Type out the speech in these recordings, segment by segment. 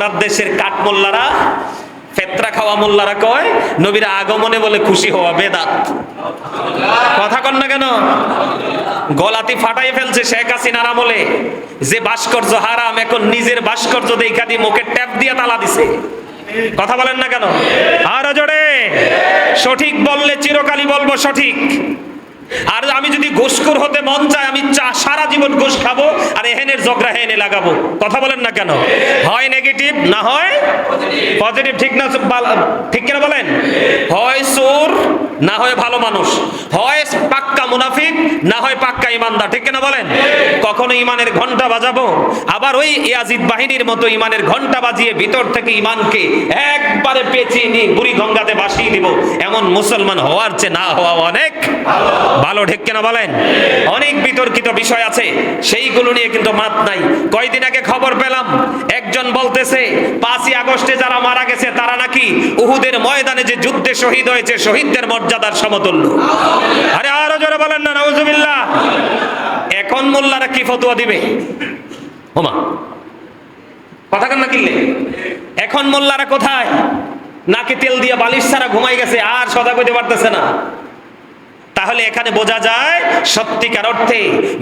ভারত দেশের কাঠমোল্লারা, ফেতরা খাওয়া মোল্লারা কয় নবীর আগমনে বলে খুশি হওয়া বেদাত। কথা কন না কেন? গলাতি ফাটাই ফেলছে শেখ হাসিনার আমলে। যে ভাস্কর্য হারাম, এখন নিজের ভাস্কর্য দেখা দিয়ে মুখে ট্যাপ দিয়ে তালা দিছে। কথা বলেন না কেন? আরো জোরে। সঠিক বললে চিরকালই বলবো সঠিক। আর আমি যদি ঘুষখোর হতে মন চায়, আমি সারা জীবন ঘুষ খাবো আর এহেনের জগরা হেনে লাগাবো। কথা বলেন না কেন? হয় নেগেটিভ, না হয় পজিটিভ। ঠিক না? ঠিক কিনা বলেন? হয় চোর, না হয় ভালো মানুষ। হয় পাক্কা মুনাফিক, না হয় পাক্কা ইমানদার। ঠিক কিনা বলেন? কখনো ইমানের ঘন্টা বাজাবো, আবার ওই ইয়াজিদ বাহিনীর মতো ইমানের ঘন্টা বাজিয়ে ভিতর থেকে ইমানকে একবারে পেঁচিয়ে নিয়ে বুড়ি গঙ্গাতে ভাসিয়ে দিব। এমন মুসলমান হওয়ার চেয়ে না হওয়া অনেক ভালো। ঠিক কিনা বলেন? অনেক বিতর্কিত বিষয় আছে, সেইগুলো নিয়ে কিন্তু মাত নাই। কয়দিন আগে খবর পেলাম, একজন বলতেছে 5ই আগস্টে যারা মারা গেছে তারা নাকি উহুদের ময়দানে যে যুদ্ধে শহীদ হয়েছে শহীদদের মর্যাদার সমতুল্য। আরে আরো জোরে বলেন না নাউজুবিল্লাহ। এখন মোল্লারা কি ফতোয়া দিবে? ওমা, কথা কান না কিনলে? এখন মোল্লারা কোথায়? নাকি তেল দিয়ে বালিশ ছাড়া ঘুমাই গেছে, আর সদা কইতে পারতেছে না। তাহলে এখানে বোঝা যায় সত্যিকার অর্থে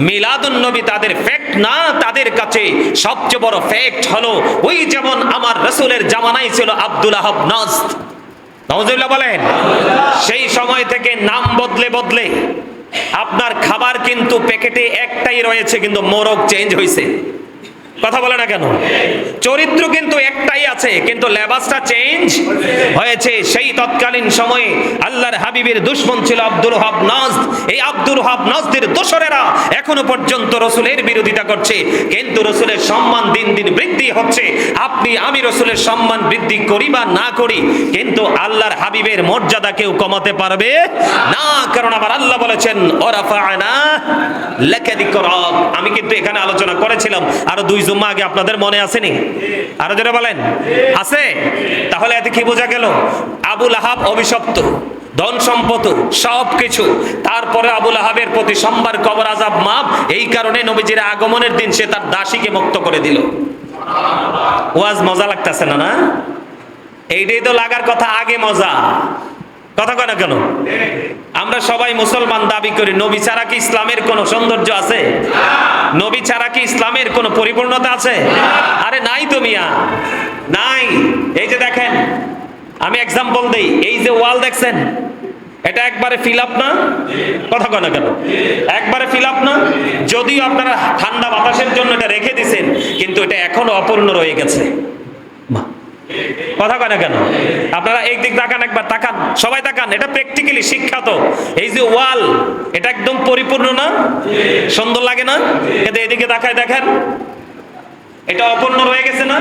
মিলাদুন নবী তাদের ফ্যাক্ট না, তাদের কাছে সবচেয়ে বড় ফ্যাক্ট হলো ওই যেমন আমার রাসূলের জামানায় ছিল আব্দুল আহাব নাজদ। নাউজুবিল্লাহ বলেন। সেই সময় থেকে নাম বদলে বদলে আপনার খাবার কিন্তু প্যাকেটে একটাই রয়েছে, কিন্তু মোরগ চেঞ্জ হয়েছে। কথা বলে না কেন? চরিত্র কিন্তু একটাই আছে, কিন্তু লেবাসটা চেঞ্জ হয়েছে। সেই তৎকালীন সময়ে আল্লাহর হাবিবের দুশমন ছিল আব্দুল ওহাব নাজদ। এই আব্দুল ওহাব নাজদের দোসরেরা এখনো পর্যন্ত রসুলের বিরোধিতা করছে, কিন্তু রসুলের সম্মান দিন দিন বৃদ্ধি হচ্ছে। আপনি আমি রসুলের সম্মান বৃদ্ধি করি বা না করি, কিন্তু আল্লাহর হাবিবের মর্যাদা কেউ কমাতে পারবে না, কারণ আমার আল্লাহ বলেছেন ওরাফা'না লাকা যিকরাক। আমি কিন্তু এখানে আলোচনা করেছিলাম আরো 2 জুম্মা আগে, আপনাদের মনে আসেনি? আরো জোরে বলেন, আছে? তাহলে এতে কি বোঝা গেল? আবুল আহাব অভিশপ্ত, ধন সম্পদ সবকিছু, তারপরে আবুল আহাবের প্রতি সোমবার কবর আযাব মাপ। এই কারণে নবীজির আগমনের দিন সে তার দাসীকে মুক্ত করে দিল। ওয়াজ মজা লাগতেছে না? না, এইটাই তো লাগার কথা, আগে মজা। কথা কয় না কেন? আমরা সবাই মুসলমান দাবি করি, নবী ছাড়া কি ইসলামের কোন সৌন্দর্য আছে? নবী ছাড়া কি ইসলামের কোন পরিপূর্ণতা আছে? আরে নাই তো মিয়া, নাই। এই যে দেখেন, আমি এক্সাম্পল দেই, এই যে ওয়াল দেখছেন, এটা একবারে ফিল আপ না? কথা কয় না কেন? একবারে ফিল আপ না? যদিও আপনারা ঠান্ডা বাতাসের জন্য এটা রেখে দিছেন, কিন্তু এটা এখনো অপূর্ণ রয়ে গেছে। কথা কয় না কেন? আপনারা এই দিক তাকান, একবার তাকান, সবাই তাকান। এটা প্র্যাকটিক্যালি শিক্ষা তো। এই যে ওয়াল, এটা একদম পরিপূর্ণ না? সুন্দর লাগে না? কিন্তু এদিকে তাকায় দেখেন, এটা অপূর্ণ রয়ে গেছে না?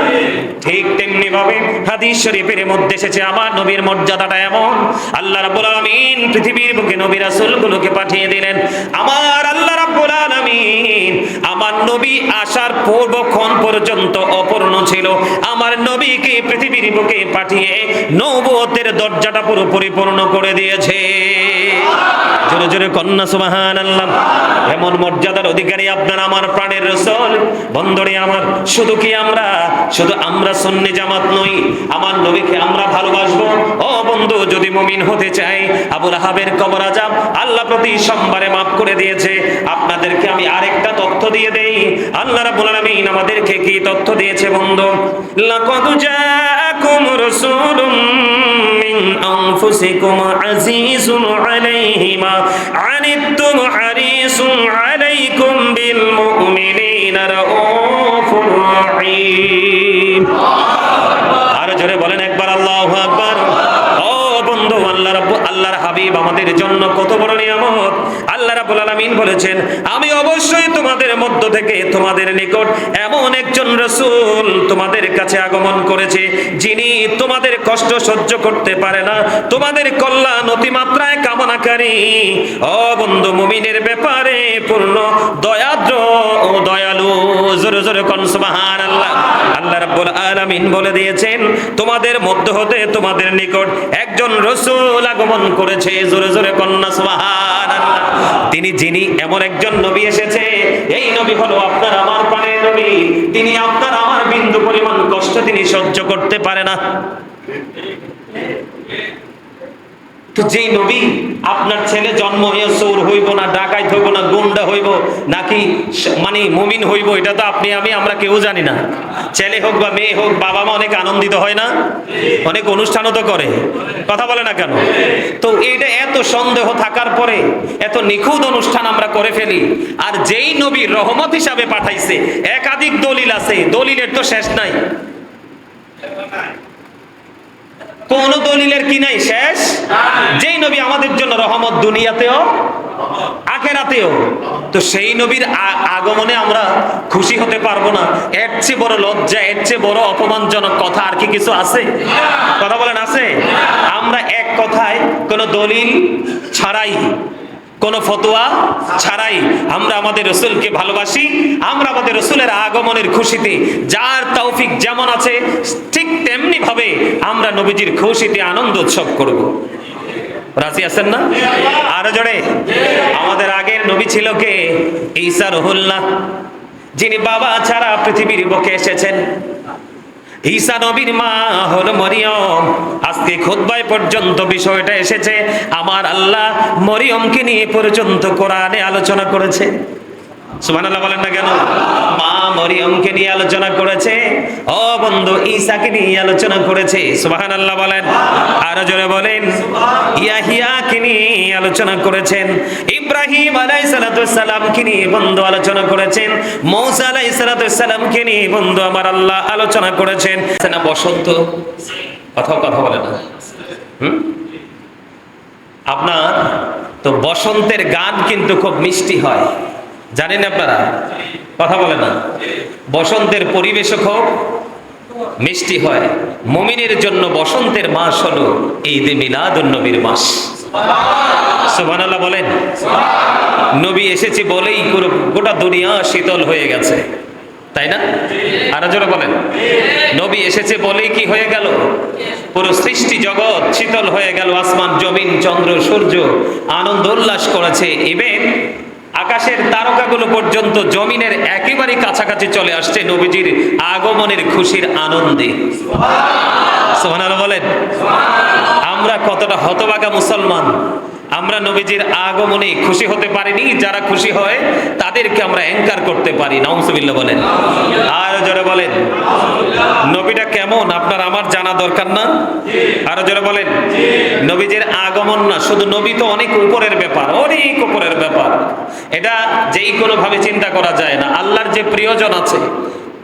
ঠিক তেমনি ভাবে হাদিস শরীফের মধ্যে এসেছে আমার নবীর মর্যাদাটা এমন, আল্লাহ রাব্বুল আলামিন পৃথিবীর বুকে নবী রাসূলগুলোকে পাঠিয়ে দিলেন। আমার আল্লাহ রাব্বুল আলামিন আমার নবী আসার পূর্বক্ষণ পর্যন্ত অপূর্ণ ছিল। আমার নবীকে পৃথিবীর বুকে পাঠিয়ে নবুয়তের দরজাটা পুরো পরিপূর্ণ করে দিয়েছে। জোরে জোরে কন্যা সুবহানাল্লাহ। এমন মর্যাদার অধিকারী আপনার আমার প্রাণের রাসূল। বন্ধুরে আমার, শুধু আমরা সুন্নি জামাত নই, আমার নবীকে আমরা ভালোবাসবো। ও বন্ধু, যদি মুমিন হতে চাই, আবুল আহাবের কবর আযাব আল্লাহ প্রতি সোমবারে মাফ করে দিয়েছে। আপনাদেরকে আমি আরেকটা তথ্য দিয়ে দেই, আল্লাহ রাব্বুল আলামিন আমাদেরকে কি তথ্য দিয়েছে বন্ধু? লাকাদ জাআকুম রাসূলুম মিন আনফুসিকুম আজিজুন আলাইহি মা আনিতুম হারিসুন আলাইকুম বিল মুমিনিনা রাউফুর রহিম। আরো জোরে বলেন একবার আল্লাহু আকবার। ও বন্ধু, আল্লাহর হাবিব আমাদের জন্য কত বড় নিয়ামত। আল্লাহ রাব্বুল আলামিন বলেছেন, আমি অবশ্যই তোমাদের মধ্য থেকে তোমাদের নিকট এমন একজন রাসূল তোমাদের কাছে আগমন করেছে, যিনি তোমাদের কষ্ট সহ্য করতে পারে না, তোমাদের কল্যাণ অতিমাত্রায় কামনাকারী। ও বন্ধু, মুমিনের ব্যাপারে পূর্ণ দয়াদ্র ও দয়ালু। জোরে জোরে কোন সুবহানাল্লাহ। আল্লাহ রাব্বুল আলামিন বলে দিয়েছেন, তোমাদের মধ্য হতে তোমাদের নিকট একজন রাসূল রাসূল আগমন করেছে, জোরে জোরে কন্যা সুবহানাল্লাহ। তিনি যিনি এমন একজন নবী এসেছে, এই নবী হলো আপনার আমার প্রাণের নবী। তিনি আপনার আমার বিন্দু পরিমাণ কষ্ট তিনি সহ্য করতে পারে না। তো যেই নবী, আপনার ছেলে জন্ম হইয়া চোর হইব না, ডাকাইত হইব না, গুন্ডা হইব নাকি মানে মুমিন হইব, এটা তো আপনি আমরা কেউ জানি না। ছেলে হোক বা মেয়ে হোক, বাবা মা অনেক আনন্দিত হয় না, অনেক অনুষ্ঠানও তো করে, কথা বলে না কেন? তো এইটা এত সন্দেহ থাকার পরে এত নিখুঁত অনুষ্ঠান আমরা করে ফেলি। আর যেই নবী রহমত হিসাবে পাঠাইছে, একাধিক দলিল আছে, দলিলের তো শেষ নাই। কোন দলিলের কি নাই শেষ? যেই নবী আমাদের জন্য রহমত দুনিয়াতেও আখিরাতেও, তো সেই নবীর আগমনে আমরা খুশি হতে পারবো না? এর চেয়ে বড় লজ্জা, এর চেয়ে বড় অপমানজনক কথা আর কি কিছু আছে? কথা বলেন, আছে? আমরা এক কথায় কোনো দলিল ছাড়াই, কোন ফতোয়া ছাড়াই আমরা আমাদের রাসূলকে ভালোবাসি। আমরা আমাদের রাসূলের আগমনের খুশিতে, যার তৌফিক যেমন আছে ঠিক তেমনি ভাবে আমরা নবীজির খুশিতে আনন্দ উৎসব করব। রাজি আছেন না? আরো জোরে। আমাদের আগের নবী ছিল কে? ঈসা রুহুল্লাহ, যিনি বাবা ছাড়া পৃথিবীর বুকে এসেছেন। ঈসা নবীর মা হলো মরিয়ম। আজকে খুতবায় পর্যন্ত বিষয়টা এসেছে, আমার আল্লাহ মরিয়মকে নিয়ে পর্যন্ত কোরআনে আলোচনা করেছে। সুবহানাল্লাহ বলেন না কেন? মা মরিয়মকে নিয়ে আলোচনা করেছে, ও বন্ধু ঈসাকে নিয়ে আলোচনা করেছে। সুবহানাল্লাহ বলেন, আরো জোরে বলেন। ইয়াহিয়াকে নিয়ে আলোচনা করেছেন, ইব্রাহিম আলাইহিস সালামকে নিয়ে বন্ধু আলোচনা করেছেন, মূসা আলাইহিস সালামকে নিয়ে বন্ধু আমার আল্লাহ আলোচনা করেছেন। না বসন্ত, কথা বলে না। আপনার তো বসন্তের গান কিন্তু খুব মিষ্টি হয়, জানেন আপনারা? কথা বলে না। বসন্তের পরিবেশও খুব মিষ্টি হয়। মুমিনের জন্য বসন্তের মাস হলো ঈদে মিলাদুন নবীর মাস। সুবহানাল্লাহ বলেন। নবী এসেছে বলেই গোটা দুনিয়া শীতল হয়ে গেছে, তাই না? আরো জোরে বলেন। নবী এসেছে বলেই কি হয়ে গেল? পুরো সৃষ্টি জগৎ শীতল হয়ে গেল। আসমান, জমিন, চন্দ্র, সূর্য আনন্দ উল্লাস করেছে। ইভেন আকাশের তারকাগুলো পর্যন্ত জমিনের একেবারে কাছাকাছি চলে আসছে নবীজির আগমনের খুশির আনন্দে। সুবহানাল্লাহ বলেন। আমরা কতটা হতভাগা মুসলমান, আমরা নবীজির আগমনে খুশি হতে পারিনি। যারা খুশি হয় তাদেরকে আমরা অ্যাঙ্কার করতে পারি। নাউজুবিল্লাহ বলেন। আর জোরে বলেন। নবীটা কেমন আপনার আমার জানা দরকার না? আরো জোরে বলেন। নবীজির আগমন না শুধু, নবী তো অনেক উপরের ব্যাপার, অনেক উপরের ব্যাপার। এটা যেই কোনো ভাবে চিন্তা করা যায় না। আল্লাহর যে প্রিয়জন আছে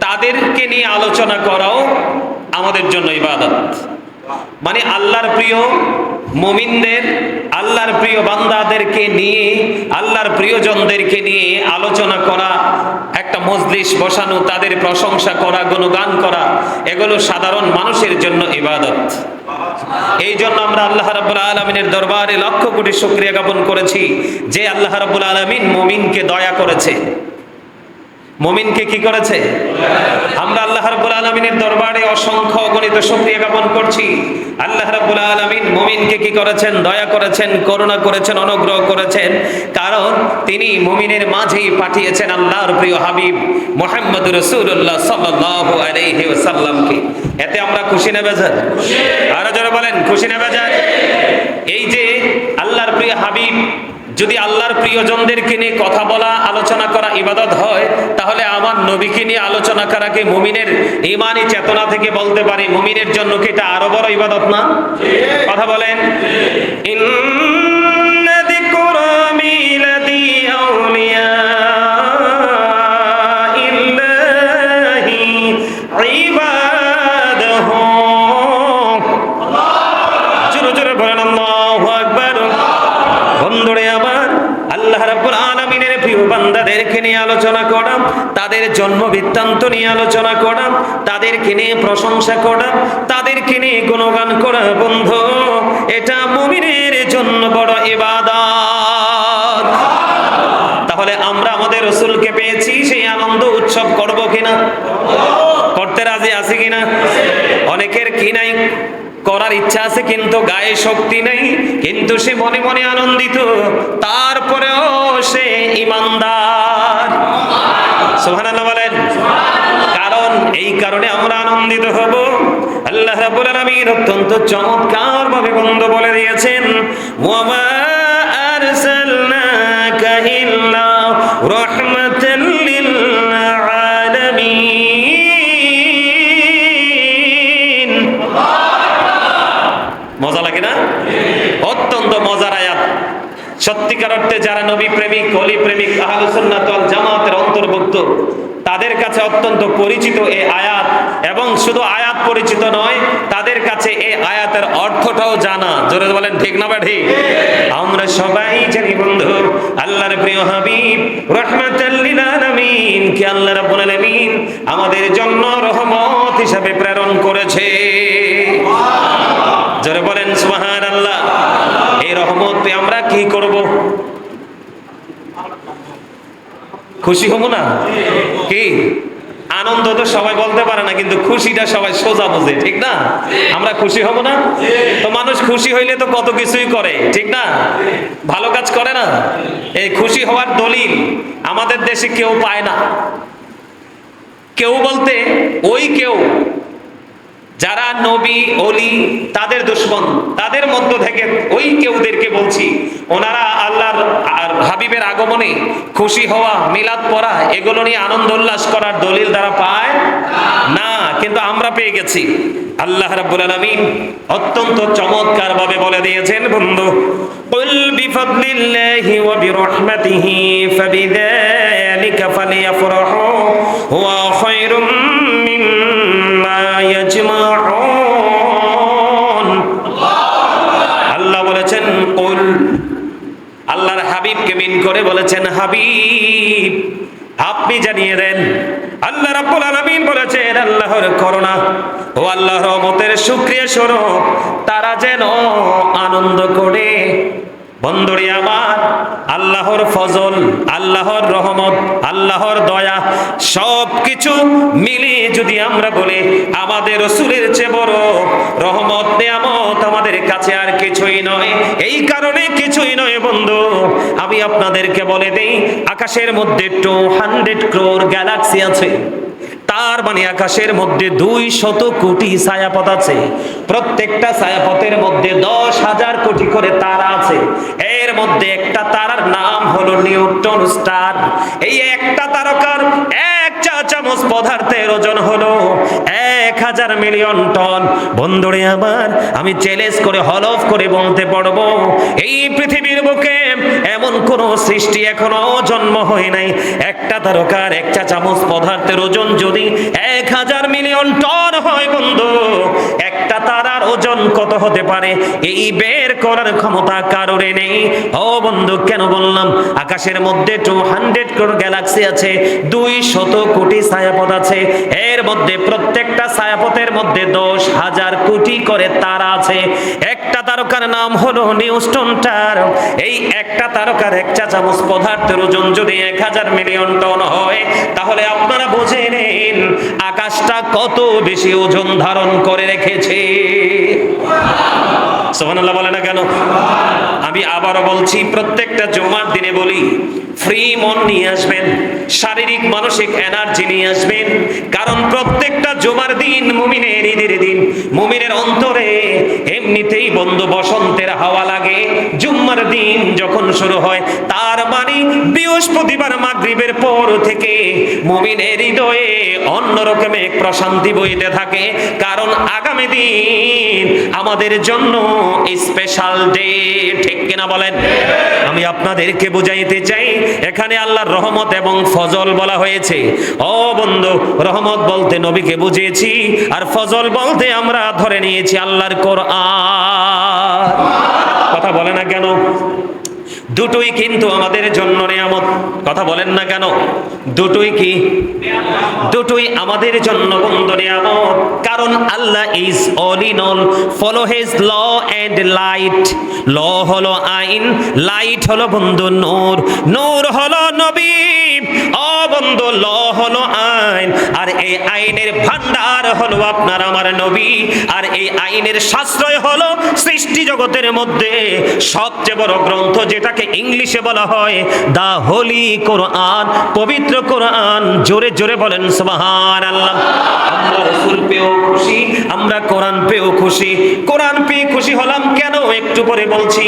তাদেরকে নিয়ে আলোচনা করাও আমাদের জন্য ইবাদত। মানে আল্লাহর প্রিয় মুমিনদের, আল্লাহর প্রিয় বান্দাদেরকে নিয়ে, আল্লাহর প্রিয়জনদেরকে নিয়ে আলোচনা করা, একটা মজলিস বসানো, তাদের প্রশংসা করা, গুণগান করা, এগুলো সাধারণ মানুষের জন্য ইবাদত। এই জন্য আমরা আল্লাহ রাব্বুল আলামিনের দরবারে লক্ষ কোটি শুকরিয়া জ্ঞাপন করেছি যে আল্লাহ রাব্বুল আলামিন মুমিনকে দয়া করেছে। মুমিনকে কি করেছে? আমরা আল্লাহ রাব্বুল আলামিনের দরবারে অসংখ্য অগণিত শুকরিয়া জ্ঞাপন করছি। আল্লাহ রাব্বুল আলামিন মুমিনকে কি করেছেন? দয়া করেছেন, করুণা করেছেন, অনুগ্রহ করেছেন। কারণ তিনি মুমিনের মাঝেই পাঠিয়েছেন আল্লাহর প্রিয় হাবিব মুহাম্মদুর রাসূলুল্লাহ সাল্লাল্লাহু আলাইহি ওয়াসাল্লামকে। এতে আমরা খুশি না বেজার? আরো জোরে বলেন, খুশি না বেজার? এই যে আল্লাহর প্রিয় হাবিব, যদি আল্লাহর প্রিয়জনদেরকে নিয়ে কথা বলা, আলোচনা করা ইবাদত হয়, তাহলে আমার নবীকে নিয়ে আলোচনা করা কি মুমিনের ঈমানি চেতনা থেকে বলতে পারি মুমিনের জন্য কি এটা আরো বড় ইবাদত না? কথা বলেন। ইন্না যিকরা মিলাদি আউলিয়া ইল্লাহি ইবাদাহু। জোরে জোরে বলেন আল্লাহু আকবার। বন্ধুরে আমার, আল্লাহ রাব্বুল আলামিনের প্রিয় বান্দাদেরকে নিয়ে আলোচনা করা, তাদের জন্ম বৃত্তান্ত নিয়ে আলোচনা করা, তাদেরকে নিয়ে প্রশংসা করা, তাদেরকে নিয়ে গুণগান করা, বন্ধু এটা মুমিনের জন্য বড় ইবাদত। তাহলে আমরা আমাদের রাসূলকে পেয়েছি, সেই আনন্দ উৎসব করব কিনা? করতে রাজি আছি কিনা? অনেকের কি নাই? করার ইচ্ছা আছে কিন্তু গায়ে শক্তি নেই, কিন্তু সে মনে মনে আনন্দিত, তারপরেও সে ঈমানদার। সুবহানাল্লাহ বলেন। কারণ এই কারণে আমরা আনন্দিত হব। আল্লাহ রাব্বুল আলামিন অত্যন্ত চমৎকার ভাবে বন্ধ বলে দিয়েছেন, ওয়া মা আরসালনাকা ইল্লা রাহমাতাল লিল আলামিন। মজা লাগে না? অত্যন্ত মজার আয়াত। সত্যিকার অর্থে যারা নবী প্রেমিক, ওলি প্রেমিক, আহলুস সুন্নাত ওয়াল জামাতের অন্তর্ভুক্ত, তাদের কাছে অত্যন্ত পরিচিত এই আয়াত। এবং শুধু আয়াত পরিচিত নয়, তাদের কাছে এই আয়াতের অর্থটাও জানা। জোরে বলেন ঠিক না ঠিক? আমরা সবাই জানি বন্ধু, আল্লাহর প্রিয় হাবিব রাহমাতাল লিল আলামিন কে আল্লাহ রাব্বুল আলামিন আমাদের জন্য রহমত হিসাবে প্রেরণ করেছে। জোরে বলেন সুবহানাল্লাহ। এই রহমত পেয়ে আমরা কি করব? খুশি হব না? কি আনন্দ তো সবাই বলতে পারে না, কিন্তু খুশিটা সবাই সোজা বোঝে, ঠিক না? আমরা খুশি হব না? তো মানুষ খুশি হইলে তো কত কিছুই করে, ঠিক না? ভালো কাজ করে না? এই খুশি হওয়ার দলিল আমাদের দেশে কেউ পায় না। কেউ বলতে ওই কেউ যারা নবী ওলি তাদের দুশমন, তাদের মধ্য থেকে ওই কেউদেরকে বলছি, ওনারা আল্লাহর আর হাবিবের আগমনে খুশি হওয়া, মিলাদ পড়া, এগুলো নিয়ে আনন্দ উল্লাস করার দলিল তারা পায় না, কিন্তু আমরা পেয়ে গেছি। আল্লাহ রাব্বুল আলামিন অত্যন্ত চমৎকার ভাবে বলে দিয়েছেন বন্ধু, কুল বিফাদলিল্লাহি ওয়া বিরহমাতিহি ফাবিযালিকা ফালিয়াফরাহু হুয়া খায়রুম মিম্মা ইয়াজমাউন। আল্লাহ বলেছেন কুল, আল্লাহর হাবিবকে মিন করে বলেছেন, হাবিব আপনি জানিয়ে দেন। আল্লাহ রাব্বুল আলামিন বলেছেন আল্লাহর করুণা ও আল্লাহর রহমতের শুকরিয়া স্বরূপ তারা যেন আনন্দ করে। বন্ধুরে আমার, আল্লাহর ফজল, আল্লাহর রহমত, আল্লাহর দয়া সবকিছু মিলিয়ে যদি আমরা বলি আমাদের রাসূলের চেয়ে বড় রহমত নিয়ামত আমাদের কাছে আর কিছুই নয়। এই কারণে কিছুই নয় বন্ধু, আমি আপনাদেরকে বলে দেই, আকাশের মধ্যে 200 ক্রোড় গ্যালাক্সি আছে। তার মানে আকাশের মধ্যে 200 কোটি ছায়াপথ আছে। প্রত্যেকটা ছায়াপথের মধ্যে 10,000 কোটি করে তারা আছে। এর মধ্যে একটা তারার নাম হলো নিউট্রন স্টার। এই একটা তারকার এক চা চামচ পদার্থের ওজন হলো 1000 মিলিয়ন টন। বন্ধুরে আমার, আমি চ্যালেঞ্জ করে হলফ করে বলতে পারবো, এই পৃথিবীর বুকে এমন কোন সৃষ্টি এখনো জন্ম হয় নাই, একটা তারকার এক চা চামচ পদার্থের ওজন যদি 1000 মিলিয়ন টন হয় বন্ধু, একটা তারার ওজন কত হতে পারে এই বের করার ক্ষমতা কারোর নেই। ও বন্ধু, কেন বললাম? আকাশের মধ্যে 200 ক্রোড় গ্যালাক্সি আছে, 200 কোটি ছায়াপথ আছে। এর মধ্যে প্রত্যেকটা ছায়াপথের মধ্যে 10,000 কোটি করে তারা আছে। একটা তারকার নাম হলো নিউট্রন স্টার। এই একটা তারকার এক চা চামচ পদার্থের ওজন যদি 1000 মিলিয়ন টন হয়, তাহলে আপনারা বুঝে নিন আকাশটা কত বেশি ওজন ধারণ করে রেখেছে। সুবহানাল্লাহ বলে না কেন? আমি আবারও বলছি, প্রত্যেকটা জুমার দিনে বলি, ফ্রি মন নিয়ে আসবেন, শারীরিক মানসিক এনার্জি নিয়ে আসবেন। কারণ প্রত্যেকটা জুমার দিন মুমিনের ঈদের দিন। মুমিনের অন্তরে এমনিতেই বন্ধু বসন্তের হাওয়া লাগে জুম্মার দিন যখন শুরু হয়। তার মানে বৃহস্পতিবার মাগরিবের পর থেকে মুমিনের হৃদয়ে অন্যরকম এক প্রশান্তি বইতে থাকে। কারণ আগামী দিন আমাদের জন্য স্পেশাল ডে, ঠিক কিনা বলেন? আমি আপনাদেরকে বুঝাইতে চাই, এখানে আল্লাহর রহমত এবং ফজল বলা হয়েছে। ও বন্ধু, রহমত বলতে নবীকে বুঝিয়েছি, আর ফজল বলতে আমরা ধরে নিয়েছি আল্লাহর কোরআন। কথা বলে না কেন? দুটোই কিন্তু আমাদের জন্য নিয়ামত। কথা বলেন না কেন? দুটোই কি? দুটোই আমাদের জন্য বন্ধু নিয়ামত। কারণ Allah is all in all. Follow his law and light. Law হলো আইন, লাইট হলো বন্ধু নূর, নূর হলো নবী। ও বন্ধু ল হলো আইন, আর এই আইনের ভান্ডার হলো আপনার আমার নবী, আর এই আইনের সাশ্রয় হলো সৃষ্টি জগতের মধ্যে সবচেয়ে বড় গ্রন্থ, যেটাকে ইংলিশে বলা হয় দা হোলি কোরআন, পবিত্র কোরআন। জোরে জোরে বলেন সুবহানাল্লাহ। আমরা রাসূল পেয়েও খুশি, আমরা কোরআন পেয়েও খুশি। কোরআন পেয়ে খুশি হলাম কেন একটু পরে বলছি।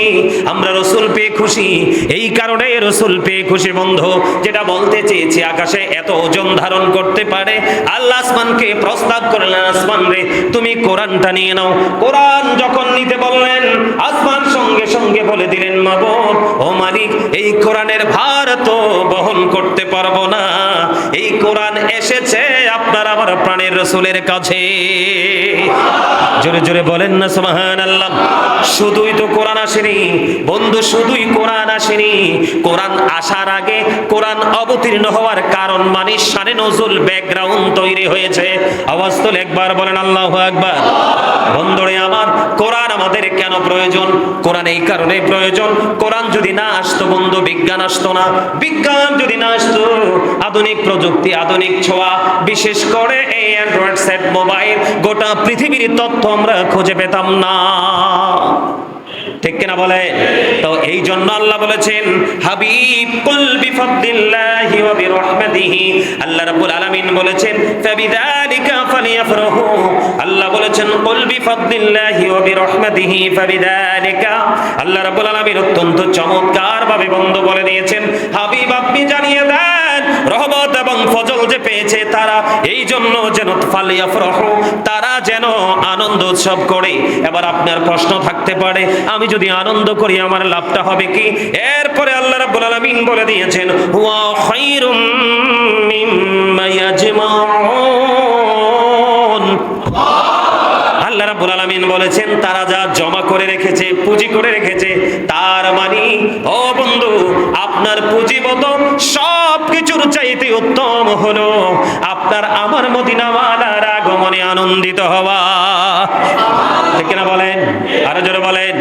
আমরা রাসূল পেয়ে খুশি এই কারণে, রাসূল পেয়ে খুশি বন্ধু, যেটা বলতে চেয়েছি, আকাশে এত ওজন ধারণ করতে পারে। আল্লাহ আসমানকে প্রস্তাব করলেন, আসমান রে তুমি কোরআনটা নিয়ে নাও। কোরআন যখন নিতে বললেন, আসমান সঙ্গে সঙ্গে বলে দিলেন, মাবুদ ও মালিক, এই কোরআনের ভার তো বহন করতে পারবো না। এই কোরআন এসেছে আপনার আমার প্রাণের রাসূলের কাছে। জোরে জোরে বলেন না সুবহানাল্লাহ। শুধুই তো কোরআন আসেনি বন্ধু, শুধুই কোরআন আসেনি। কোরআন আসার আগে, কোরআন অবতীর্ণ হওয়ার কারণ মানে শানে নজুল, ব্যাকগ্রাউন্ড তৈরি হয়েছে। আওয়াজ তোলে একবার বলেন আল্লাহু আকবার। বন্ধুরে আমার, কোরআন আমাদের কেন প্রয়োজন? কোরআন এই কারণে প্রয়োজন, কোরআন যদি না আসতো বন্ধু, বিজ্ঞান আসতো না। বিজ্ঞান যদি না আসতো, আধুনিক প্রযুক্তি, আধুনিক ছোঁয়া, বিশেষ করে এই অ্যান্ড্রয়েড সেট মোবাইল, গোটা পৃথিবীর তথ্য আমরা খুঁজে পেতাম না। ঠিক কিনা বলে? তো এই জন্য আল্লাহ বলেছেন, হাবিব কুল বিফাদলিল্লাহি ওয়া বিরহমাতিহি। আল্লাহ রাব্বুল আলামিন বলেছেন, ফাবিযালিকা ফালিয়াফরাহু। আল্লাহ বলেছেন, কুল বিফাদলিল্লাহি ওয়া বিরহমাতিহি ফাবিযালিকা। আল্লাহ রাব্বুল আলামিন অত্যন্ত চমৎকার ভাবে বন্ধ বলে দিয়েছেন, হাবিব আপনি জানিয়ে দেন, রহমত এবং ফজল যে পেয়েছে তারা, এই জন্য যেন ফালিয়াফরাহু, তারা যেন আনন্দ উৎসব করে। এবার আপনার প্রশ্ন থাকতে পারে, আমি যদি আনন্দ করি আমার লাভটা হবে কি? এরপরে আল্লাহ রাব্বুল আলামিন বলে দিয়েছেন, ওয়া খায়রুম মিম্মা ইয়াজমাউন। আল্লাহ রাব্বুল আলামিন বলেছেন, তারা যা জমা করে রেখেছে, পুঁজি করে রেখেছে, তার মানে ও বন্ধু, আপনার পুঁজিবত সব কিছুর চাইতে উত্তম হলো আপনার আমার মদিনাওয়ালার আগমনে আনন্দিত হওয়া। ঠিক কিনা বলেন? আরো জোরে বলেন।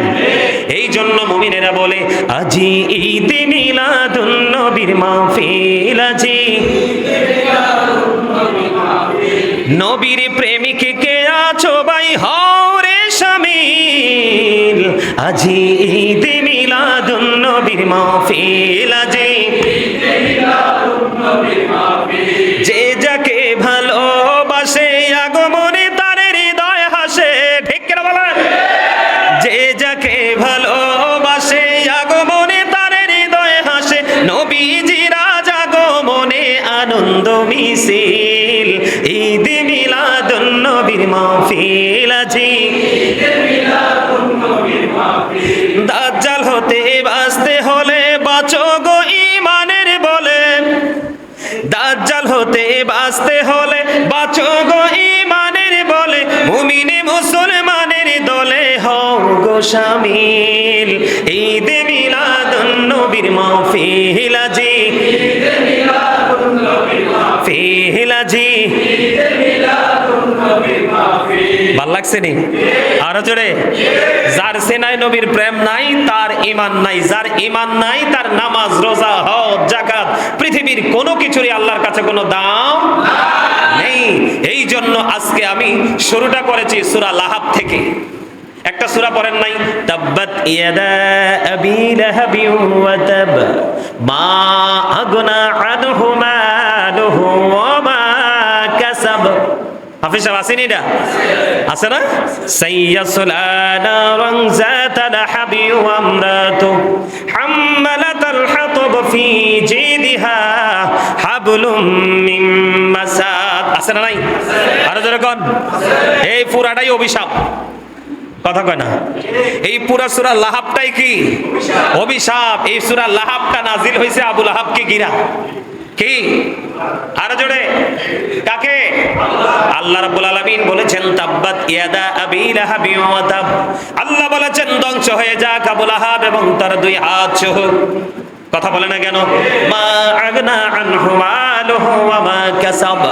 এই জন্য মুমিনেরা বলে, আজি ঈদ মিলাদুন নবীর মাহফিল, আজি নবীর প্রেমিক কে আছো ভাই, হও রে শামিল। আজি ঈদ মিলাদুন নবীর মাহফিল, আজি যে যাকে ভালোবাসে আগমনে তার হৃদয় হাসে। ঠিক কিনা বলেন? যে যাকে ভালোবাসে আগমনে তার হৃদয় হাসে, নবীজির আগমনে আনন্দ মিছিল। ঈদ মিলাদুন নবীর মাহফিল, আজি দাজ্জাল হতে বাঁচতে হলে বাঁচো গো ঈমানের বলে। দাজ্জাল হতে বাঁচতে হলে বাঁচো গো ঈমানের বলে, মুমিনে মুসলমানের দলে হও গো শামিল। ঈদ মিলাদুন নবীর মাহফিল, আজি মাহফিল, আজি। ভাল লাগছে নি? আরো জোরে। যার সেনায় নবীর প্রেম নাই তার ঈমান নাই, যার ঈমান নাই তার নামাজ, রোজা, হজ, যাকাত, পৃথিবীর কোনো কিছুরই আল্লাহর কাছে কোনো দাম নেই। এই জন্য আজকে আমি শুরুটা করেছি সূরা লাহাব থেকে। একটা সূরা পড়েন নাই, তাব্বাত ইয়াদা আবি লাহাবি ওয়া তাব মা আগনা আনহু মালুহু ওয়া মা কাসাব। হাফিজ সাহেব আসেনি? এটা আছে না? সাইয়াসলা নারান যাতা লাহাবি ওয়া আমরাতু হাম্মালাতাল হাতাব ফি জিদিহা হাবলুম মিন মাসাদ। আছে না নাই? আরো জোরে কোন। এই পুরাটাই অভিশাপ, কথা কয় না। এই পুরা সূরা লাহাবটাই কি অভিশাপ। এই সূরা লাহাবটা নাজিল হয়েছে আবু লাহাবকে ঘিরা। কি? আরো জোরে। কাকে? আল্লাহ রাব্বুল আলামিন বলেছেন, তাব্বাত ইয়াদা আবি লাহাবি ওয়া তাব। আল্লাহ বলেছেন, ধ্বংস হয়ে যাক আবু লাহাব এবং তার দুই হাত সহ। কথা বলে না কেন? মা আগনা আনহু মালুহু ওয়া মা কাসাব।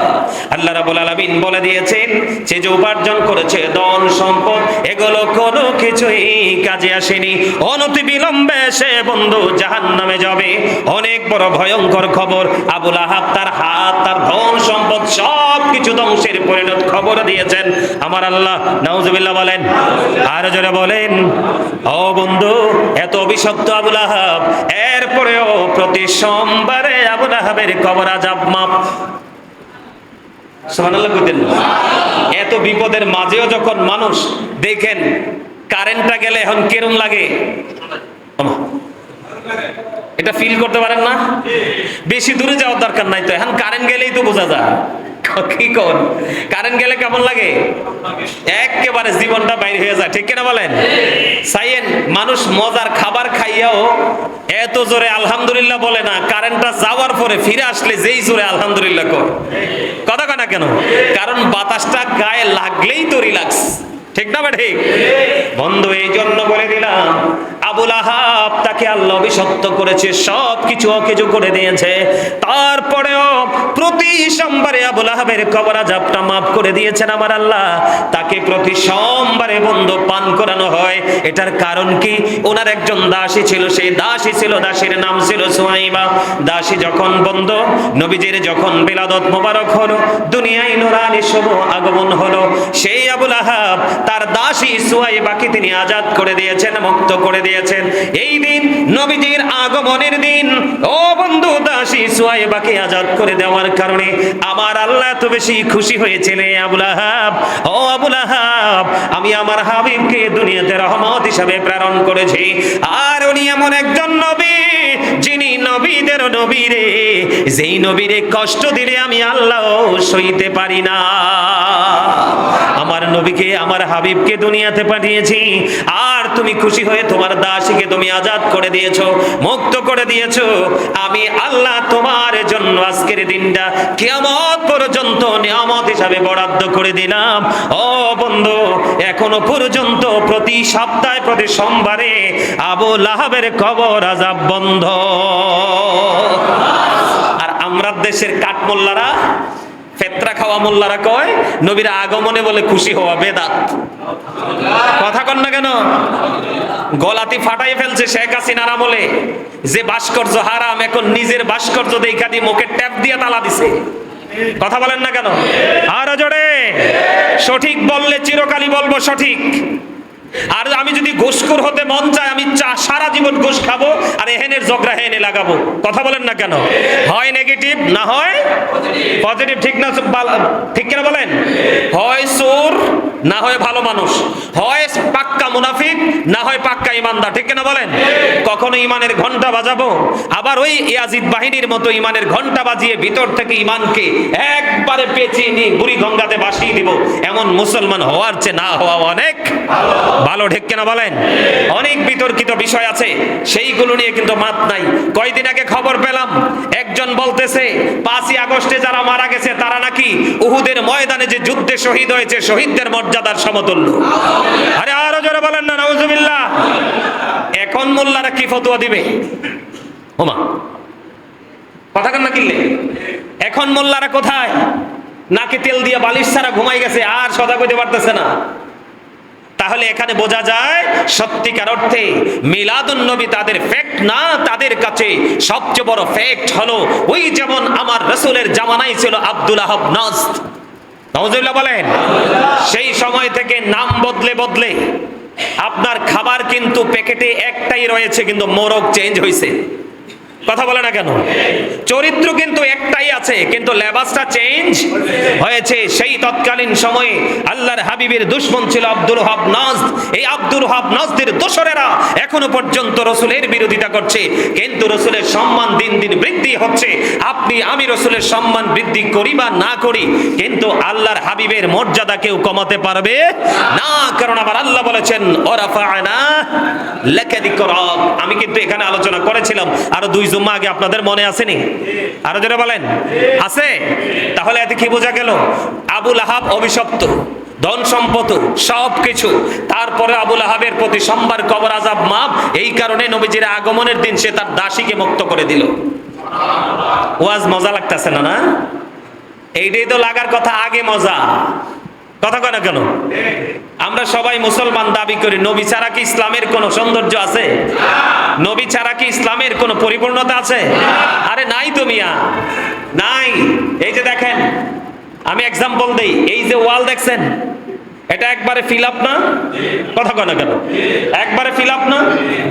আল্লাহ রাব্বুল আলামিন বলে দিয়েছেন যে যে উপার্জন করেছে ধন সম্পদ এগুলো কোনো কিছুই কাজে আসেনি, অনতি বিলম্বে সে বন্ধু জাহান্নামে যাবে। অনেক বড় ভয়ঙ্কর খবর, আবু লাহাব তার হাত, তার ধন সম্পদ সব কিছু ধ্বংসের পরিণত খবর দিয়েছেন আমার আল্লাহ। নাউজুবিল্লাহ বলেন, আর জোরে বলেন। ও বন্ধু, এত অভিশপ্ত আবু লাহাব, এরপরেও প্রতি সোমবারে আবু লাহাবের কবর আযাব মাপ। সুবহানাল্লাহ কইতেন। এত বিপদের মাঝেও যখন মানুষ দেখেন কারেন্টটা গেলে এখন কেরম লাগে, এটা ফিল করতে পারেন না? বেশি দূরে যাওয়ার দরকার নাই তো, এখন কারেন্ট গেলেই তো বোঝা যায়। কি কোন কারেন্ট গেলে কেমন লাগে? একেবারে জীবনটা বাইরে হয়ে যায়, ঠিক কিনা বলেন? সাইয়েন মানুষ মজার খাবার খাইয়াও এত জোরে আলহামদুলিল্লাহ বলে না, কারেন্টটা যাওয়ার পরে ফিরে আসলে যেই জোরে আলহামদুলিল্লাহ কর। কথা কয় না কেন? কারণ বাতাসটা গায়ে লাগলেই তো রিল্যাক্স, ঠিক না? ঠিক বন্ধু, এই জন্য বলে দিলাম আবু লাহাব তাকে আল্লাহ অভিশপ্ত করেছে, সব কিছু অকেজো করে দিয়েছে। তারপরেও প্রতি সোমবারে আবু লাহাবের কবর আযাবটা মাফ করে দিয়েছেন আমার আল্লাহ। তাকে প্রতি সোমবারে বন্ধু পান করানো হয়। এটার কারণ কি? ওনার একজন দাসী ছিল, সেই দাসী ছিল, দাসীর নাম ছিল সুহাইবা। দাসী যখন বন্ধু নবীজির যখন বিলাদত মোবারক হলো, দুনিয়ায় নূরানি শুভ আগমন হলো, সেই আবু লাহাব তার দাসী সুহাইবাকে তিনি আজাদ করে দিয়েছেন, মুক্ত করে দিয়েছেন। এই দিন নবীজির আগমনের দিন, ও বন্ধু, দাসী সুহাইবাকে আজাদ করে দেওয়ার কারণে আমার আল্লাহ এত বেশি খুশি হয়েছিলেন। আবু লাহাব, ও আবু লাহাব, আমি আমার হাবিবকে দুনিয়াতে রহমত হিসাবে প্রেরণ করেছি। আর উনি এমন একজন নবী যিনি নবীদের নবী রে, যেই নবীরে কষ্ট দিলে আমি আল্লাহ সইতে পারি না। আমার নবীকে, আমার হাবিবকে দুনিয়াতে পাঠিয়েছি, আর তুমি খুশি হয়ে তোমার দাসীকে তুমি আজাদ করে দিয়েছো, মুক্ত করে দিয়েছো। আমি আল্লাহ তোমার জন্য আজকের দিনটা কিয়ামত পর্যন্ত নিয়ামত হিসাবে বরাদ্দ করে দিলাম। ও বন্ধু, এখনো পর্যন্ত প্রতি সপ্তাহে প্রতি সোমবারে আবু লাহাবের কবর আযাব বন্ধ। আর আমরা দেশের কাঠমোল্লারা, ফেতরা খাওয়া মোল্লারা কয় নবীর আগমনে বলে খুশি হওয়া বেদাত। কথা কন না কেন? গলাতি ফাটাই ফেলছে শেখ হাসিনার আমলে। যে ভাস্কর্য হারাম, এখন নিজের ভাস্কর্য দেখা দিয়ে মুখে ট্যাপ দিয়ে তালা দিছে। কথা বলেন না কেন? আরো জোরে। সঠিক বললে চিরকালই বলবো সঠিক। আর আমি যদি ঘুষখোর হতে মন চায়, আমি সারা জীবন ঘুষ খাবো আর এহেনের জগরা হেনে লাগাবো। কথা বলেন না কেন? হয় নেগেটিভ, না হয় পজিটিভ, ঠিক না? ঠিক কিনা বলেন? হয় চোর, না হয় ভালো মানুষ, হয় পাক্কা মুনাফিক, না হয় পাক্কা ইমানদার, ঠিক কিনা বলেন? কখনো ইমানের ঘন্টা বাজাবো, আবার ওই ইয়াজিদ বাহিনীর মতো ইমানের ঘন্টা বাজিয়ে ভিতর থেকে ইমানকে একবারে পেঁচিয়ে নিয়ে বুড়ি গঙ্গাতে ভাসিয়ে দিব। এমন মুসলমান হওয়ার চেয়ে না হওয়া অনেক ভালো, ঠিক কিনা বলেন? অনেক বিতর্কিত বিষয় আছে, সেইগুলো নিয়ে কিন্তু মাত নাই। কয়দিন আগে খবর পেলাম, একজন বলতেছে 5ই আগস্টে যারা মারা গেছে তারা নাকি উহুদের ময়দানে যে যুদ্ধে শহীদ হয়েছে শহীদদের মর্যাদার সমতুল্য। আরে আরো জোরে বলেন না নাউজুবিল্লাহ। এখন মোল্লারা কি ফতোয়া দিবে? ওমা, কথা কান না কিনলে। এখন মোল্লারা কোথায়? নাকে তেল দিয়ে বালিশ ছাড়া ঘুমাই গেছে, আর সদা কইতে পারতেছে না। তাহলে এখানে বোঝা যায় সত্যিকার অর্থে মিলাদুন নবী তাদের ফ্যাক্ট না, তাদের কাছে সবচেয়ে বড় ফ্যাক্ট হলো ওই যেমন আমার রাসূলের জামানায় ছিল আব্দুল আহাব নাজদ, নাউজুবিল্লাহ বলেন। সেই সময় থেকে নাম বদলে বদলে আপনার খাবার কিন্তু প্যাকেটে একটাই রয়েছে, কিন্তু মোরগ চেঞ্জ হয়েছে। কথা বলে না কেন? চরিত্র কিন্তু একটাই আছে, কিন্তু লেবাসটা চেঞ্জ হয়েছে। সেই তৎকালীন সময়ে আল্লাহর হাবিবের দুশমন ছিল আব্দুল ওয়াহাব নাজদ। এই আব্দুল ওয়াহাব নাজদের দোসরেরা এখনো পর্যন্ত রাসূলের বিরোধিতা করছে, কিন্তু রাসূলের সম্মান দিন দিন বৃদ্ধি হচ্ছে। আপনি আমি রাসূলের সম্মান বৃদ্ধি করি বা না করি, কিন্তু আল্লাহর হাবিবের মর্যাদা কেউ কমাতে পারবে না, কারণ আমার আল্লাহ বলেছেন ওয়ারাফা'না লাকা যিকরাক। আমি কিন্তু এখানে আলোচনা করেছিলাম আরো 2 জুম্মা আগে, আপনাদের মনে আসেনি? আরো জোরে বলেন, আছে? তাহলে এতে কি বোঝা গেল? আবু লাহাব অভিশপ্ত, ধন সম্পদ সবকিছু, তারপরে আবু লাহাবের প্রতি সোমবার কবর আযাব মাপ। এই কারণে নবীজির আগমনের দিন সে তার দাসীকে মুক্ত করে দিল। ওয়াজ মজা লাগতেছে না? না, এইটাই তো লাগার কথা, আগে মজা। কথা কয় না কেন? আমরা সবাই মুসলমান দাবি করি, নবী ছাড়া কি ইসলামের কোনো সৌন্দর্য আছে? নবী ছাড়া কি ইসলামের কোনো পরিপূর্ণতা আছে? আরে নাই তো মিয়া, নাই। এই যে দেখেন, আমি এক্সাম্পল দেই, এই যে ওয়াল দেখছেন, এটা একবারে ফিল আপ না? কথা কয় না কেন? একবারে ফিল আপ না?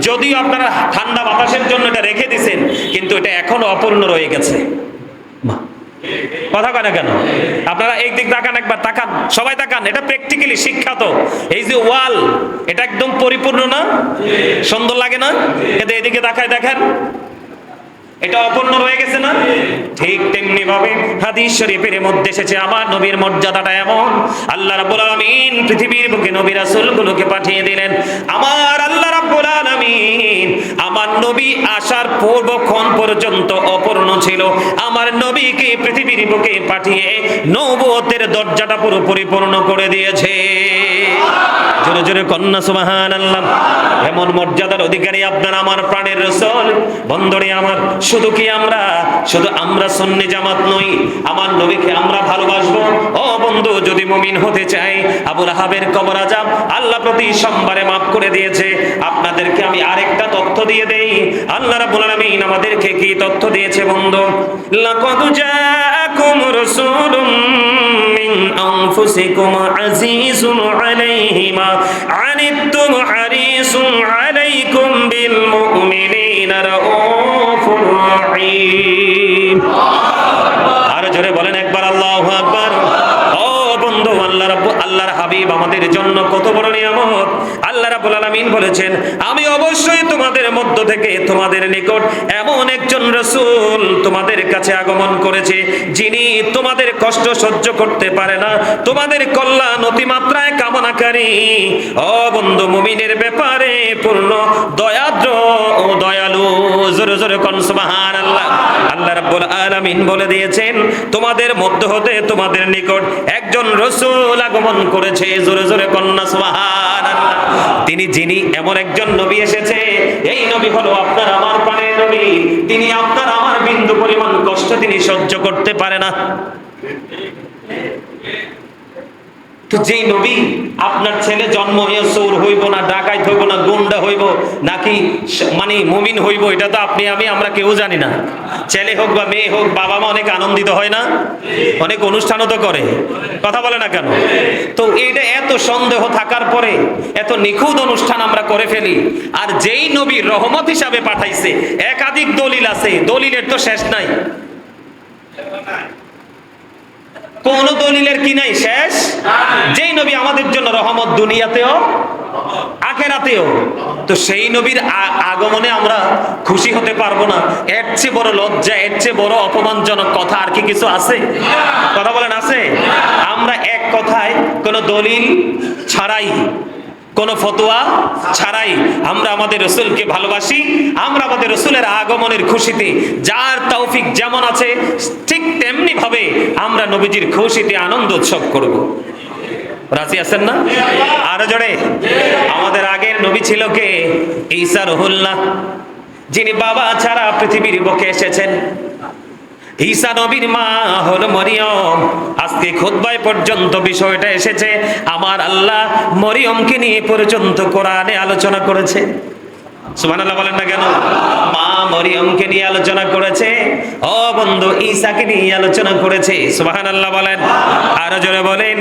যদিও আপনারা ঠান্ডা বাতাসের জন্য এটা রেখে দিছেন, কিন্তু এটা এখনো অপূর্ণ রয়ে গেছে। কথা কয় না কেন? আপনারা এই দিক তাকান, একবার তাকান, সবাই তাকান, এটা প্র্যাকটিক্যালি শিক্ষা। তো এই যে ওয়াল, এটা একদম পরিপূর্ণ না? সুন্দর লাগে না? কিন্তু এদিকে তাকায় দেখেন, এটা অপূর্ণ রয়ে গেছে না? ঠিক তেমনি ভাবে হাদিস শরীফের মধ্যে এসেছে, আমার নবীর মর্যাদাটা এমন, আল্লাহ রাব্বুল আলামিন পৃথিবীর বুকে নবী রাসূলগুলোকে পাঠিয়ে দিলেন। আমার আল্লাহ রাব্বুল আলামিন আমার নবী আসার পূর্বক্ষণ পর্যন্ত অপূর্ণ ছিল, আমার নবীকে পৃথিবীর বুকে পাঠিয়ে নবুয়তের দরজাটা পুরো পরিপূর্ণ করে দিয়েছে। জোরে জোরে কন্যা সুবহানাল্লাহ। এমন মর্যাদার অধিকারী আপনার আমার প্রাণের রাসূল। বন্ধুরে আমার, শুধু আমরা সুন্নি জামাত নই, আমার নবীকে আমরা ভালোবাসবো। ও বন্ধু, যদি মুমিন হতে চাই, আবু লাহাবের কবর আযাব আল্লাহ প্রতি সোমবারে মাফ করে দিয়েছে। আপনাদেরকে আমি আরেকটা তথ্য দিয়ে দেই, আল্লাহ রাব্বুল আলামিন আমাদেরকে কি তথ্য দিয়েছে বন্ধু? লাকাদ জাআকুম রাসূলুম মিন আনফুসিকুম আজিজুন আলাইহি মা আনিতুম হারিসুন আলাইকুম বিল মুমিনিনা রাউফুর রহিম। আর জোরে বলেন একবার আল্লাহু আকবার। ও বন্ধু, আল্লাহর হাবিব আমাদের জন্য কত বড় নিয়ামত। আল্লাহ রাব্বুল আলামিন বলেছেন, আমি অবশ্যই তোমাদের মধ্য থেকে তোমাদের নিকট এমন একজন রাসূল তোমাদের কাছে আগমন করেছে, যিনি তোমাদের কষ্ট সহ্য করতে পারে না, তোমাদের কল্যাণ অতিমাত্রায় কামনাকারী। ও বন্ধু, মুমিনের ব্যাপারে পূর্ণ দয়াদ্র ও দয়ালু। জোরে জোরে কোন সুবহানাল্লাহ। আল্লাহ রাব্বুল আলামিন বলে দিয়েছেন, তোমাদের মধ্য হতে তোমাদের নিকট একজন রাসূল আগমন করেছে। জোরে জোরে কন্যা সুবহানাল্লাহ। যিনি এমন একজন নবী এসেছে, এই নবী হলো আপনার আমার প্রাণের নবী। তিনি আপনার আমার বিন্দু পরিমাণ কষ্ট তিনি সহ্য করতে পারে না। তো যেই নবী, আপনার ছেলে জন্ম হইয়া চোর হইব না, ডাকাইত হইব না, গুন্ডা হইব নাকি মানে মুমিন হইব, এটা তো আপনি আমরা কেউ জানি না। ছেলে হোক বা মেয়ে হোক, বাবা মা অনেক আনন্দিত হয় না? অনেক অনুষ্ঠানও তো করে। কথা বলে না কেন? তো এইটা এত সন্দেহ থাকার পরে এত নিখুঁত অনুষ্ঠান আমরা করে ফেলি। আর যেই নবী রহমত হিসাবে পাঠাইছে, একাধিক দলিল আছে, দলিলের তো শেষ নাই। কোন দলিলের কি নাই শেষ? যেই নবী আমাদের জন্য রহমত দুনিয়াতেও আখিরাতেও, তো সেই নবীর আগমনে আমরা খুশি হতে পারবো না? এর চেয়ে বড় লজ্জা, এর চেয়ে বড় অপমানজনক কথা আর কি কিছু আছে? কথা বলেন, আছে? আমরা এক কথায় কোনো দলিল ছাড়াই, কোন ফতোয়া ছাড়াই আমরা আমাদের রাসূলকে ভালোবাসি। আমরা আমাদের রাসূলের আগমনের খুশিতে, যার তৌফিক যেমন আছে ঠিক তেমনি ভাবে আমরা নবীজির খুশিতে আনন্দ উৎসব করব। রাজি আছেন না? আরো জোরে। আমাদের আগের নবী ছিল কে? ঈসা রুহুল্লাহ, যিনি বাবা ছাড়া পৃথিবীর বুকে এসেছেন। ঈসা নবীর মা হলো মরিয়ম। আজকে খুতবায় পর্যন্ত বিষয়টা এসেছে, আমার আল্লাহ মরিয়মকে নিয়ে পর্যন্ত কোরআনে আলোচনা করেছে। সুবহানাল্লাহ বলেন না কেন? মা মরিয়মকে নিয়ে আলোচনা করেছে, ও বন্ধু ঈসাকে নিয়ে আলোচনা করেছে। সুবহানাল্লাহ বলেন, আরো জোরে বলেন।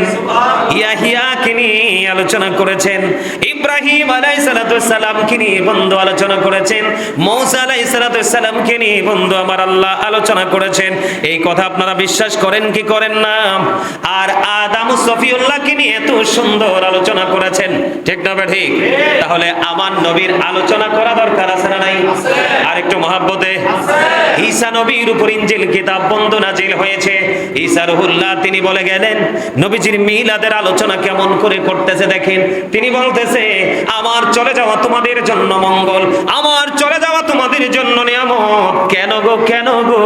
ইয়াহিয়াকে নিয়ে আলোচনা করেছেন, ইব্রাহিম আলাইহিস সালামকে নিয়ে বন্ধু আলোচনা করেছেন, মূসা আলাইহিস সালামকে নিয়ে বন্ধু আমার আল্লাহ আলোচনা করেছেন। এই কথা আপনারা বিশ্বাস করেন কি করেন না? আর আদম সফিউল্লাহকে নিয়ে এত সুন্দর আলোচনা করেছেন, ঠিক না ঠিক? তাহলে আমার নবীর আলোচনা করা দরকার আছে না নাই? আর একটু মহব্বতে। ঈসা নবীর উপর ইনজিল কিতাব বন্ধু নাজিল হয়েছে। ঈসা রুহুল্লাহ তিনি বলে গেলেন, নবীজির মিলাদের আলোচনা কেমন করে করতেছে দেখেন। তিনি বলতেছে, আমার চলে যাওয়া তোমাদের জন্য মঙ্গল, আমার চলে যাওয়া তোমাদের জন্য নিয়ামত। কেন গো, কেন গো?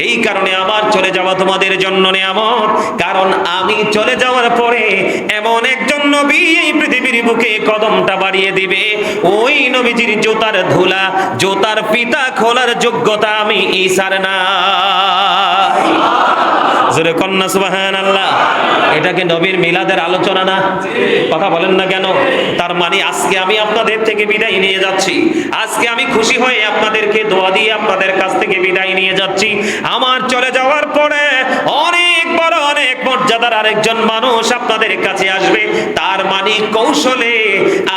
এই কারণে আমার চলে যাওয়া তোমাদের জন্য নিয়ামত, কারণ আমি চলে যাওয়ার পরে এমন একজন নবী এই পৃথিবীর বুকে কদমটা বাড়িয়ে দিবে, ওই নবীজির জুতার ধুলা, জুতার ফিতা খোলার যোগ্যতা আমি ঈসার না। জোরে কন্যা সুবহানাল্লাহ। এটা কি নবীর মিলাদের আলোচনা না? কথা বলেন না কেন? তার মানে আজকে আমি আপনাদের থেকে বিদায় নিয়ে যাচ্ছি, আজকে আমি খুশি হয়ে আপনাদেরকে দোয়া দিয়ে আপনাদের কাছ থেকে বিদায় নিয়ে যাচ্ছি। আমার চলে যাওয়ার পরে অনেক বড় অনেক মর্যাদার আরেকজন মানুষ আপনাদের কাছে আসবে। তার মানে কৌশলে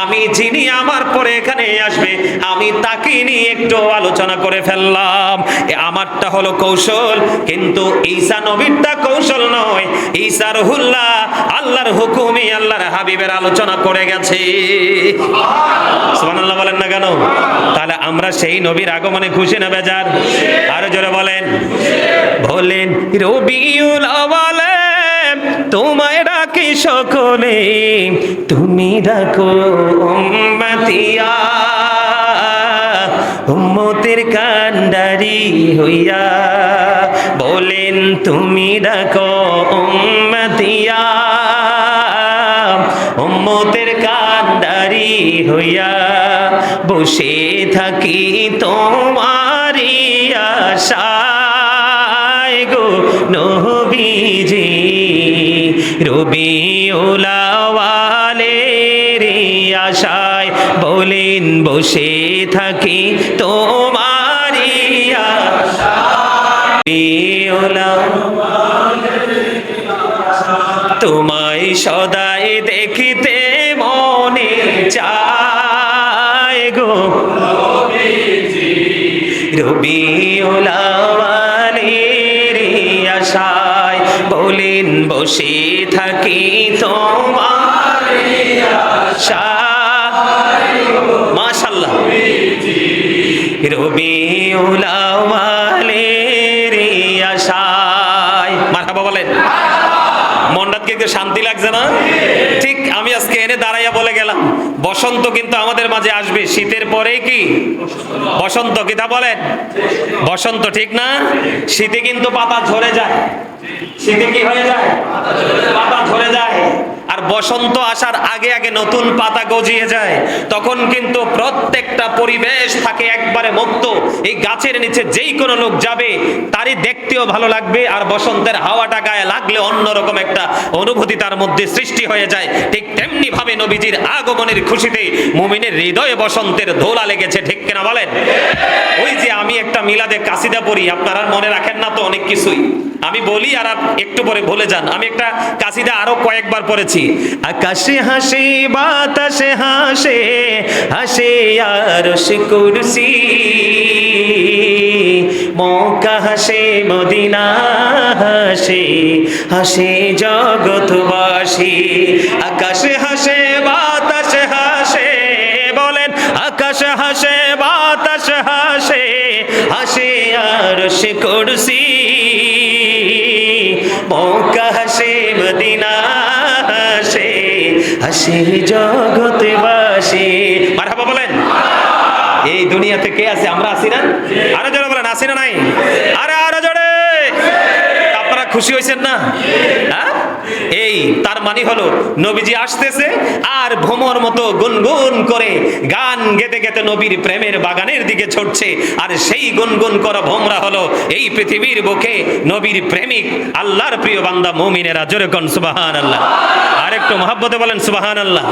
আমি যিনি আমার পরে এখানে আসবে আমি তাকে নিয়ে একটু আলোচনা করে ফেললাম। আমারটা হলো কৌশল, কিন্তু ঈসা নবীরটা কৌশল নয়। ঈসা রুহুল্লাহ, আল্লাহর হুকুমে আল্লাহর হাবিবের আলোচনা করে গেছে। সুবহানাল্লাহ বলেন না কেন? তাহলে আমরা সেই নবীর আগমনে খুশি না বেজার? আরো জোরে বলেন। বলেন রবিউল আওয়ালে তোমায় ডাকি সকলে, তুমি ডাকো উম্মতিয়া, উম্মতের কান্ডারি হইয়া। বলেন তুমি ডাকো উম্মতিয়া, উম্মতের কান্ডারি হইয়া। বসে থাকি তোমারি আশায় গো নবীজি, রবিউল আওয়ালের আশায়। বলেন বসে থাকি তোমারি আশায়, তোমায় সদাই দেখিতে মনে চায় গো রবিউল আওয়ালের আশায়। বলেন বসে থাকি তোমার আশায়, মাশাআল্লাহ, রবিউল আওয়ালের আশায়। মারহাবা বলেন। মনটাকে একটু শান্তি লাগছে না? ঠিক আমি আজকে এনে দাঁড়াইয়া বলে গেলাম বসন্ত কিন্তু আমাদের মাঝে আসবে। শীতের পরেই কি বসন্ত? কিতা বলেন? বসন্ত, ঠিক না? শীতে কিন্তু পাতা ঝরে যায়। শীতে কি হয়ে যায়? পাতা ঝরে যায়। আর বসন্ত আসার আগে আগে নতুন পাতা গজিয়ে যায়। তখন কিন্তু প্রত্যেকটা পরিবেশ থাকে একবারে মুক্ত। এই গাছের নিচে যেই কোনো লোক যাবে তারই দেখতেও ভালো লাগবে, আর বসন্তের হাওয়াটা গায়ে লাগলে অন্যরকম একটা অনুভূতি তার মধ্যে সৃষ্টি হয়ে যায়। ঠিক তেমনি ভাবে নবীজির আগমনের খুশিতে মুমিনের হৃদয়ে বসন্তের দোলা লেগেছে, ঠিক কিনা বলেন? ওই যে আমি একটা মিলাদে কাসিদা পড়ি, আপনারা মনে রাখেন না তো অনেক কিছুই। আমি বলি আর একটু পরে ভুলে যান। আমি একটা কাসিদা আরো কয়েকবার পড়েছি। আকাশে হাসে বাতাসে হাসে, হাসে আরশ কুরসি, মক্কা হাসে মদিনা হাসে, হাসে জগৎবাসী। আকাশে হাসে বাতাসে হাসে, বলেন আকাশে হাসে বাতাসে হাসে, হাসে আরশ কুরসি, মক্কা হাসে মদিনা হাসে, হাসে জগৎবাসী। মারহাবা বলেন। এই দুনিয়াতে কে আছে? আমরা আছি না? আরো জোরে বলেন, আছি না নাই? আরে আরো জোরে। আপনারা খুশি হয়েছেন না? হ্যাঁ, এই তার মানে হলো নবীজি আসতেছে আর ভ্রমর মতো গুনগুন করে গান গেতে গেতে নবীর প্রেমের বাগানের দিকে ছুটছে। আর সেই গুনগুন করা ভোমরা হলো এই পৃথিবীর বুকে নবীর প্রেমিক আল্লাহর প্রিয় বান্দা মুমিনেরা। জোরে কোন সুবহানাল্লাহ। আর একটু মহব্বতে বলেন সুবহানাল্লাহ।